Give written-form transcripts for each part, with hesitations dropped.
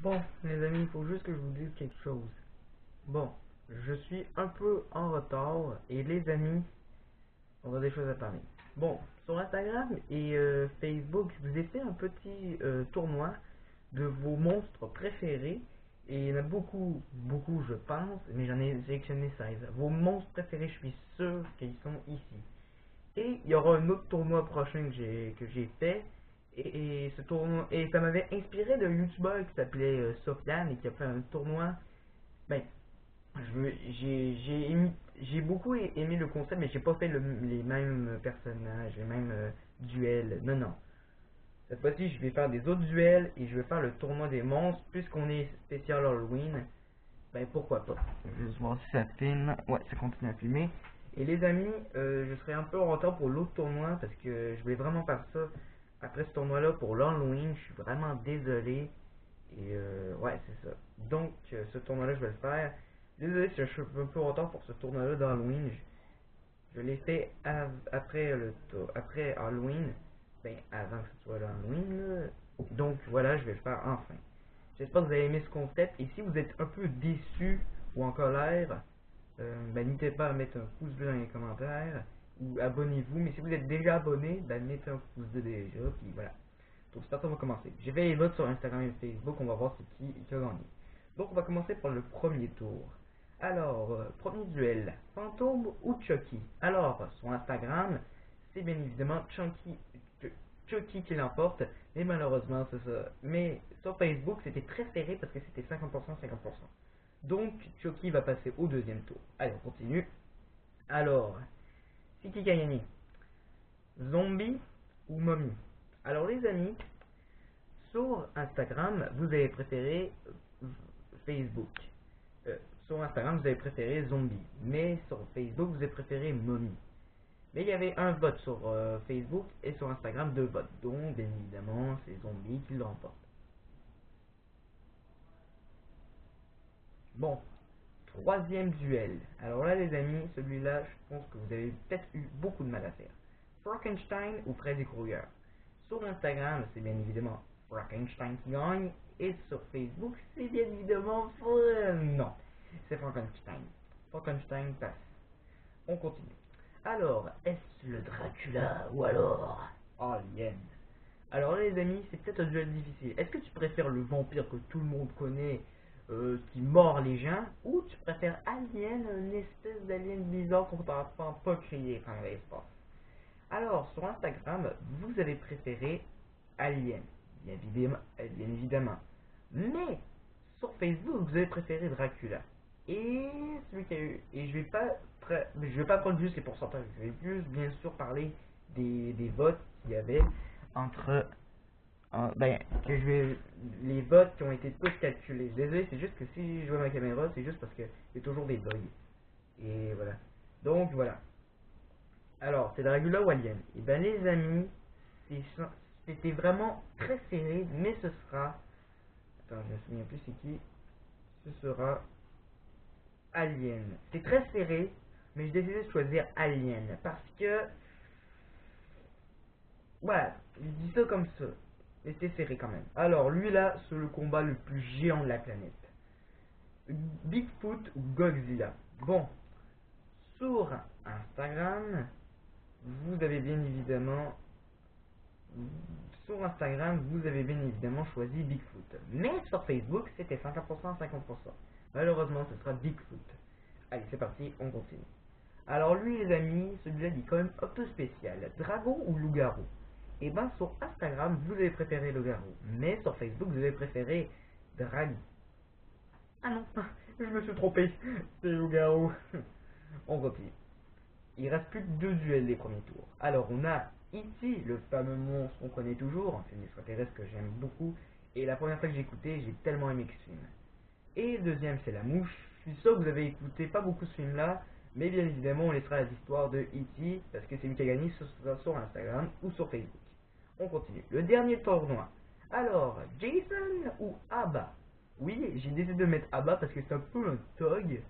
Bon, les amis, il faut juste que je vous dise quelque chose. Bon, je suis un peu en retard et les amis, on a des choses à parler. Bon, sur Instagram et Facebook, je vous ai fait un petit tournoi de vos monstres préférés. Et il y en a beaucoup je pense, mais j'en ai sélectionné 16. Vos monstres préférés, je suis sûr qu'ils sont ici. Et il y aura un autre tournoi prochain que j'ai fait. Ce tournoi, et ça m'avait inspiré d'un youtubeur qui s'appelait Sofiane et qui a fait un tournoi. Ben, j'ai beaucoup aimé le concept, mais j'ai pas fait les mêmes personnages, les mêmes duels. Non, non. Cette fois-ci, je vais faire des autres duels et je vais faire le tournoi des monstres. Puisqu'on est spécial Halloween, ben pourquoi pas. Je vais voir si ça filme. Ouais, ça continue à filmer. Et les amis, je serai un peu en retard pour l'autre tournoi parce que je voulais vraiment faire ça après ce tournoi-là pour l'Halloween. Je suis vraiment désolé. Et ouais, c'est ça. Donc, ce tournoi-là, je vais le faire. Désolé si je suis un peu en retard pour ce tournoi-là d'Halloween. Je l'ai fait après après Halloween. Ben, avant que ce soit l'Halloween, là. Donc, voilà, je vais le faire enfin. J'espère que vous avez aimé ce concept. Et si vous êtes un peu déçu ou en colère, ben, n'hésitez pas à mettre un pouce bleu dans les commentaires ou abonnez-vous. Mais si vous êtes déjà abonné, ben, mettez un pouce bleu déjà. Puis voilà. Donc, c'est parti, on va commencer. J'ai fait les votes sur Instagram et Facebook. On va voir c'est qui a gagné. Donc, on va commencer par le premier tour. Alors, premier duel, Fantôme ou Chucky? Alors, sur Instagram, c'est bien évidemment Chucky qui l'emporte, mais malheureusement, c'est ça. Mais sur Facebook, c'était très serré parce que c'était 50%, 50%. Donc, Chucky va passer au deuxième tour. Allez, on continue. Alors, c'est qui a gagné? Zombie ou momie? Alors, les amis, sur Instagram, vous avez préféré Facebook. Euh, sur Instagram, vous avez préféré Zombie. Mais sur Facebook, vous avez préféré Mommy. Mais il y avait un vote sur Facebook et sur Instagram, deux votes. Donc, bien évidemment, c'est Zombie qui le remporte. Bon, troisième duel. Alors là, les amis, celui-là, je pense que vous avez peut-être eu beaucoup de mal à faire. Frankenstein ou Freddy Krueger? Sur Instagram, c'est bien évidemment Frankenstein qui gagne. Et sur Facebook, c'est bien évidemment... non, c'est Frankenstein. Frankenstein passe. On continue. Alors, est-ce le Dracula ou alors Alien? Alors là, les amis, c'est peut-être un duel difficile. Est-ce que tu préfères le vampire que tout le monde connaît, qui mord les gens, ou tu préfères Alien, une espèce d'alien bizarre qu'on t'entend pas crier quand il se passe? Alors, sur Instagram, vous avez préféré Alien, bien évidemment. Mais, sur Facebook, vous avez préféré Dracula. Et celui qui a eu. Et je vais pas prendre juste les pourcentages. Je vais juste, bien sûr, parler des votes qu'il y avait entre. Ben, que je vais. Les votes qui ont été tous calculés. Désolé, c'est juste que si je vois ma caméra, c'est juste parce qu'il y a toujours des bugs. Et voilà. Donc, voilà. Alors, c'est Dracula ou Alien? Et ben les amis, c'était vraiment très serré, mais ce sera... Attends, je me souviens plus c'est qui. Ce sera Alien. C'est très serré, mais j'ai décidé de choisir Alien, parce que... Voilà, je dis ça comme ça. Mais c'était serré quand même. Alors, lui là, c'est le combat le plus géant de la planète. Bigfoot ou Godzilla? Bon, sur Instagram, vous avez bien évidemment sur Instagram, vous avez bien évidemment choisi Bigfoot. Mais sur Facebook, c'était 50% 50%. Malheureusement, ce sera Bigfoot. Allez, c'est parti, on continue. Alors lui, les amis, celui-là, il est quand même un peu spécial. Dragon ou loup-garou? Et ben, sur Instagram, vous avez préféré loup-garou. Mais sur Facebook, vous avez préféré dragon. Ah non, je me suis trompé. C'est loup-garou. On continue. Il reste plus que deux duels les premiers tours. Alors on a E.T., le fameux monstre qu'on connaît toujours, un film extraterrestre que j'aime beaucoup, et la première fois que j'ai écouté, j'ai tellement aimé ce film. Et le deuxième, c'est La Mouche. Je suis sûr que vous avez écouté pas beaucoup ce film-là, mais bien évidemment, on laissera l'histoire de E.T., parce que c'est lui qui a gagné sur Instagram ou sur Facebook. On continue. Le dernier tournoi. Alors, Jason ou Abba? Oui, j'ai décidé de mettre Abba parce que c'est un peu un thug,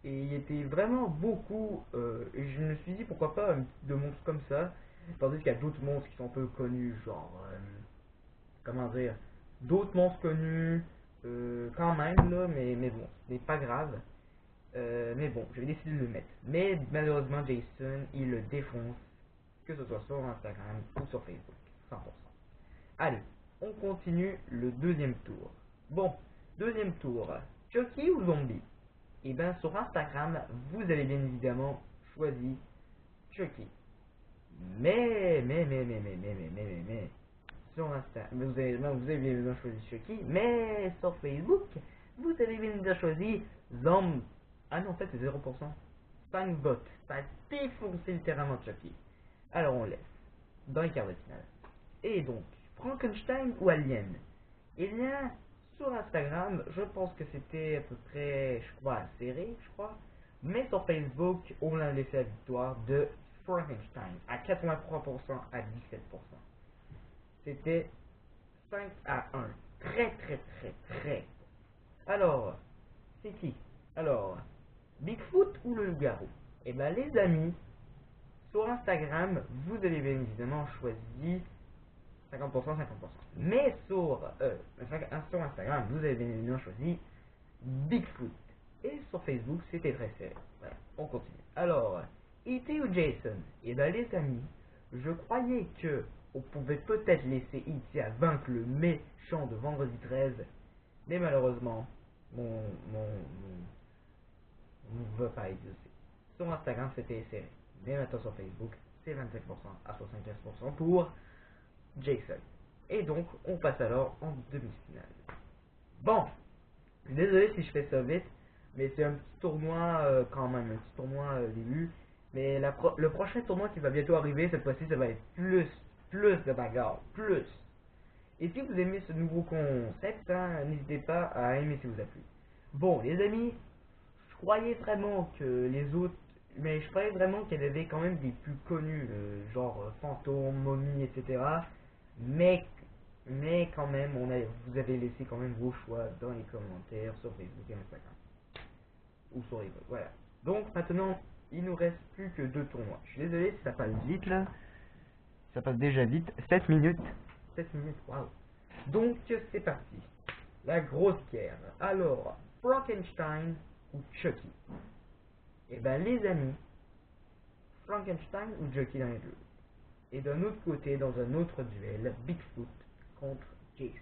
et il était vraiment beaucoup. Et je me suis dit pourquoi pas de monstres comme ça. Tandis qu'il y a d'autres monstres qui sont un peu connus, genre. Comment dire? D'autres monstres connus, quand même là, mais bon, ce n'est pas grave. Mais bon, je vais décider de le mettre. Mais malheureusement, Jason, il le défonce, que ce soit sur Instagram ou sur Facebook, 100%. Allez, on continue le deuxième tour. Bon, deuxième tour, Chucky ou Zombie? Et bien, sur Instagram, vous avez bien évidemment choisi Chucky. Mais, sur Insta, vous avez bien évidemment choisi Chucky, mais sur Facebook, vous avez bien évidemment choisi Zombie. Ah non, en fait, c'est 0%. 5 votes. Ça a défoncé littéralement Chucky. Alors, on laisse. Dans les quarts de finale. Et donc, Frankenstein ou Alien? Eh bien, sur Instagram, je pense que c'était à peu près, je crois, serré, je crois. Mais sur Facebook, on a laissé la victoire de Frankenstein à 83% à 17%. C'était 5-1. Très, très, très, très. Alors, c'est qui? Alors, Bigfoot ou le loup-garou? Eh bien, les amis, sur Instagram, vous avez bien évidemment choisi 50%, 50%. Mais sur Instagram, vous avez bien évidemment choisi Bigfoot. Et sur Facebook, c'était très serré. Voilà, on continue. Alors, E.T. ou Jason? Eh bien, les amis, je croyais que on pouvait peut-être laisser E.T. à vaincre le méchant de Vendredi 13, mais malheureusement, on ne veut pas exaucer. Sur Instagram, c'était serré. Mais maintenant sur Facebook, c'est 25% à 75% pour Jason. Et donc, on passe alors en demi-finale. Bon, désolé si je fais ça vite, mais c'est un petit tournoi quand même, un petit tournoi début. Mais le prochain tournoi qui va bientôt arriver, cette fois-ci, ça va être plus de bagarre, plus. Et si vous aimez ce nouveau concept, hein, n'hésitez pas à aimer si vous a plu. Bon, les amis, je croyais vraiment que les autres, mais je croyais vraiment qu'il y avait quand même des plus connus, genre Fantôme, Momie, etc. Mais, mais quand même, vous avez laissé quand même vos choix dans les commentaires sur Facebook et Instagram. Ou sur les votes, voilà. Donc maintenant, il nous reste plus que 2 tournois. Je suis désolé si ça passe vite là. Ça passe déjà vite. 7 minutes. 7 minutes, waouh. Donc c'est parti. La grosse guerre. Alors, Frankenstein ou Chucky? Eh ben les amis, Frankenstein ou Chucky dans les deux. Et d'un autre côté, dans un autre duel, Bigfoot contre Jason.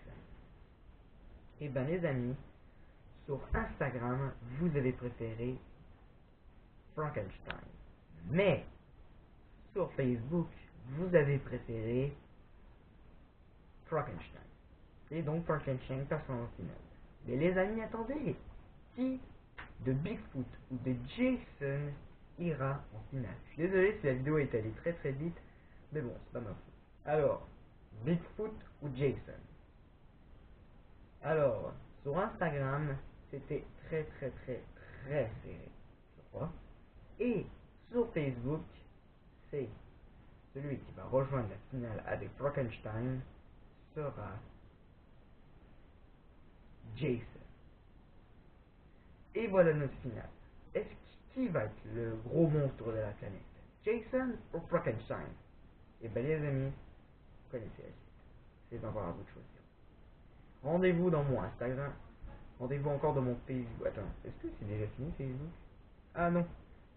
Eh ben les amis, sur Instagram, vous avez préféré Frankenstein. Mais sur Facebook, vous avez préféré Frankenstein. Et donc Frankenstein passe en finale. Mais les amis, attendez. Qui de Bigfoot ou de Jason ira en finale? Je suis désolé si la vidéo est allée très très vite, mais bon, c'est pas ma faute. Alors, Bigfoot ou Jason? Alors, sur Instagram, c'était très très très très serré, je crois. Et sur Facebook, c'est celui qui va rejoindre la finale avec Frankenstein sera Jason. Et voilà notre finale. Qui va être le gros monstre de la planète? Jason ou Frankenstein? Et bien les amis, vous connaissez la suite. C'est encore à vous de choisir. Rendez-vous dans mon Instagram. Rendez-vous encore dans mon Facebook. Attends, est-ce que c'est déjà fini Facebook? Ah non,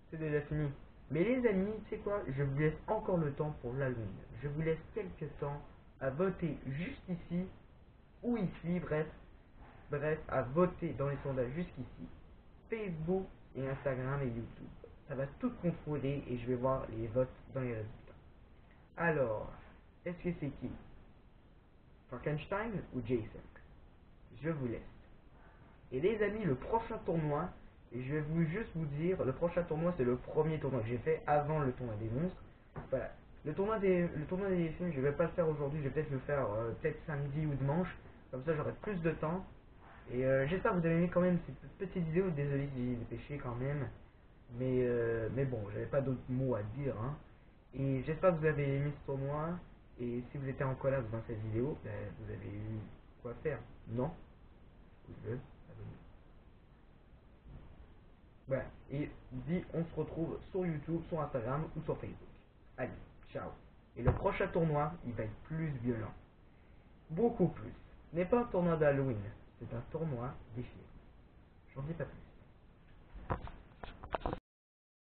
c'est déjà fini. Mais les amis, tu sais quoi? Je vous laisse encore le temps pour l'Halloween. Je vous laisse quelques temps à voter juste ici ou ici, bref, à voter dans les sondages jusqu'ici. Facebook et Instagram et YouTube. Ça va tout contrôler et je vais voir les votes dans les résultats. Alors, est-ce que c'est qui? Frankenstein ou Jason? Je vous laisse. Et les amis, le prochain tournoi, et je vais juste vous dire, le prochain tournoi c'est le premier tournoi que j'ai fait avant le tournoi des monstres. Voilà. Le tournoi des films, je vais pas le faire aujourd'hui, je vais peut-être le faire peut-être samedi ou dimanche. Comme ça j'aurai plus de temps. Et j'espère que vous avez aimé quand même cette petite vidéo. Désolé si j'ai dépêché quand même. Mais bon, j'avais pas d'autres mots à dire. Hein. Et j'espère que vous avez aimé ce tournoi. Et si vous étiez en collab dans cette vidéo, ben, vous avez eu quoi faire. Non? Abonnez-vous. Voilà. Et dit, on se retrouve sur YouTube, sur Instagram ou sur Facebook. Allez, ciao. Et le prochain tournoi, il va être plus violent. Beaucoup plus. Ce n'est pas un tournoi d'Halloween. C'est un tournoi des films. J'en dis pas plus.